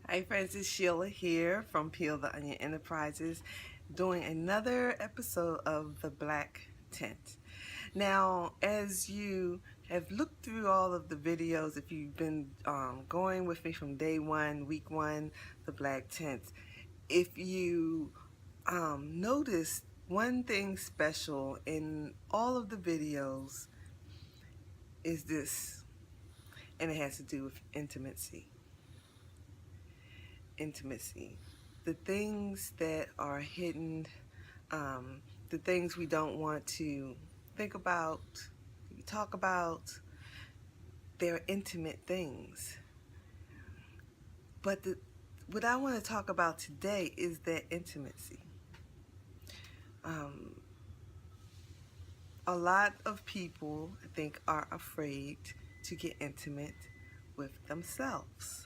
Hi friends, it's Sheila here from Peel the Onion Enterprises doing another episode of The Black Tent. Now, as you have looked through all of the videos, if you've been going with me from day one, week one, The Black Tent, if you noticed one thing special in all of the videos is this, and it has to do with intimacy. Intimacy. The things that are hidden, the things we don't want to think about, talk about, they're intimate things. But what I want to talk about today is that intimacy. A lot of people, I think, are afraid to get intimate with themselves.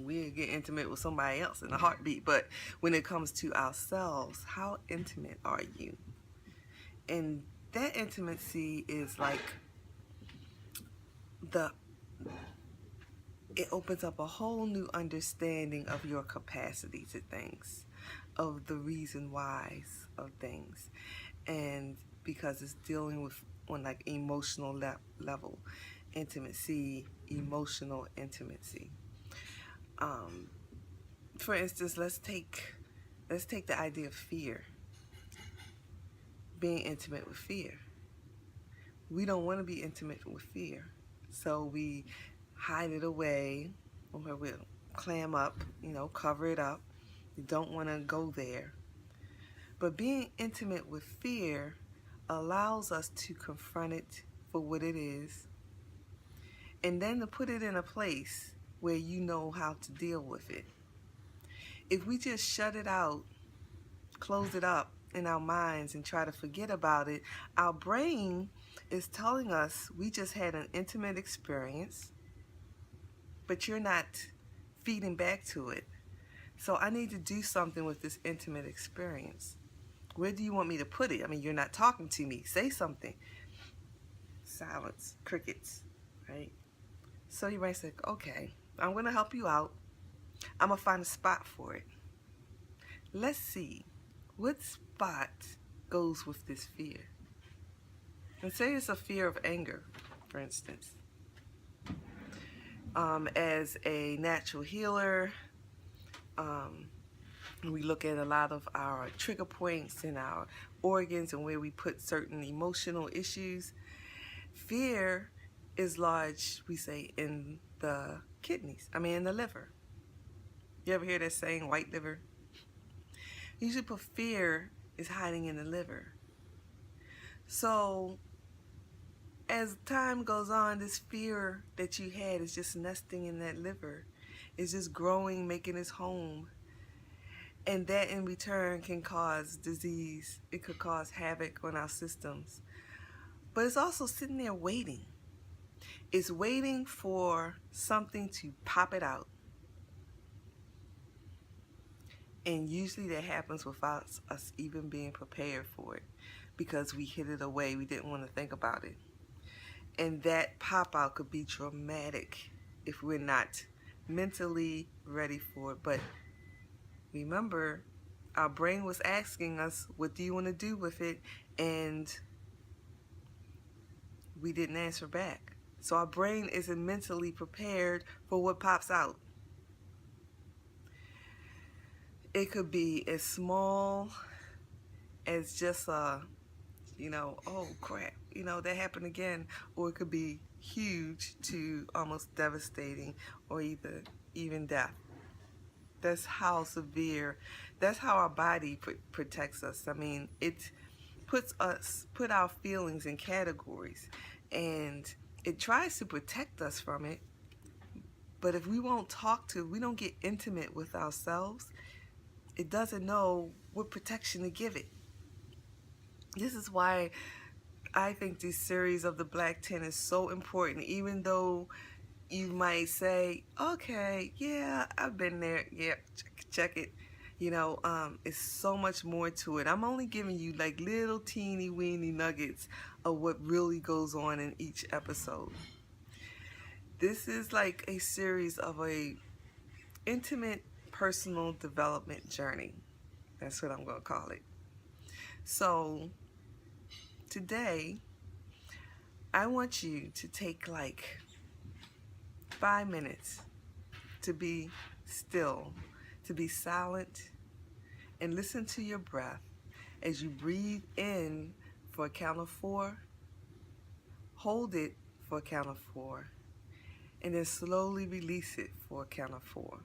We get intimate with somebody else in a heartbeat, but when it comes to ourselves, how intimate are you? And that intimacy is like it opens up a whole new understanding of your capacity to things, of the reason whys of things, and because it's dealing with on like emotional level intimacy, emotional intimacy. For instance, let's take the idea of fear. Being intimate with fear. We don't want to be intimate with fear, so we hide it away, or we'll clam up, cover it up. You don't want to go there. But being intimate with fear allows us to confront it for what it is, and then to put it in a place where you know how to deal with it. If we just shut it out, close it up in our minds and try to forget about it, our brain is telling us we just had an intimate experience, but you're not feeding back to it. So I need to do something with this intimate experience. Where do you want me to put it? I mean, you're not talking to me. Say something. Silence, crickets, right? So your brain's like, okay, I'm going to help you out. I'm going to find a spot for it. Let's see, what spot goes with this fear? And say it's a fear of anger, for instance. As a natural healer, we look at a lot of our trigger points in our organs and where we put certain emotional issues. Fear is large, we say, in the kidneys, in the liver. You ever hear that saying, white liver? Usually put fear is hiding in the liver. So as time goes on, this fear that you had is just nesting in that liver. It's just growing, making its home. And that in return can cause disease. It could cause havoc on our systems. But it's also sitting there waiting. It's waiting for something to pop it out. And usually that happens without us even being prepared for it, because we hid it away. We didn't want to think about it. And that pop out could be traumatic if we're not mentally ready for it. But remember, our brain was asking us, what do you want to do with it? And we didn't answer back. So our brain isn't mentally prepared for what pops out. It could be as small as just oh crap, that happened again. Or it could be huge to almost devastating, or even death. That's how severe, that's how our body protects us. It put our feelings in categories, and it tries to protect us from it. But if we we don't get intimate with ourselves, it doesn't know what protection to give it. This is why I think this series of The Black Tent is so important, even though you might say, okay, yeah, I've been there, yeah, check it. It's so much more to it. I'm only giving you like little teeny weeny nuggets of what really goes on in each episode. This is like a series of a intimate personal development journey. That's what I'm going to call it. So today, I want you to take like 5 minutes to be still, to be silent, and listen to your breath as you breathe in for a count of 4, hold it for a count of 4, and then slowly release it for a count of 4.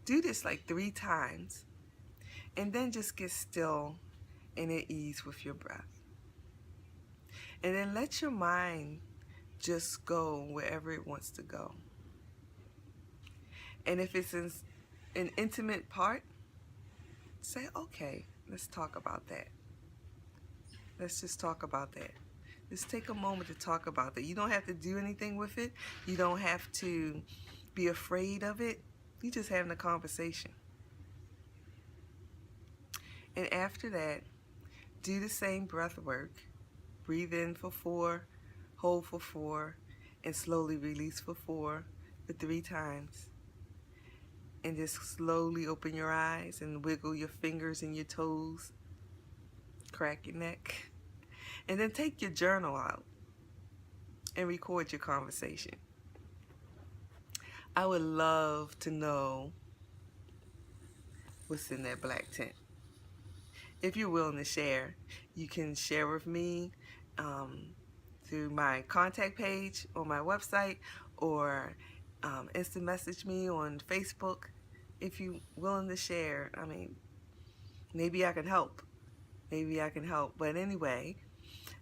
Do this like 3 times, and then just get still and at ease with your breath. And then let your mind just go wherever it wants to go. And if it's an intimate part, say, okay, let's talk about that. Let's just talk about that. Just take a moment to talk about that. You don't have to do anything with it. You don't have to be afraid of it. You're just having a conversation. And after that, do the same breath work. Breathe in for 4, hold for 4, and slowly release for 4 for 3 times. And just slowly open your eyes and wiggle your fingers and your toes. Crack your neck. And then take your journal out and record your conversation. I would love to know what's in that black tent. If you're willing to share, you can share with me through my contact page on my website, or instant message me on Facebook. If you're willing to share, I mean, maybe I can help. Maybe I can help. But anyway,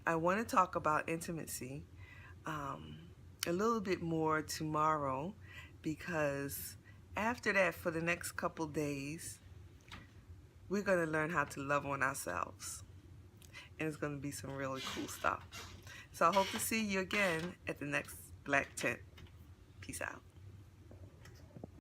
I want to talk about intimacy a little bit more tomorrow, because after that, for the next couple days, we're going to learn how to love on ourselves. And it's going to be some really cool stuff. So I hope to see you again at the next Black Tent. Peace out.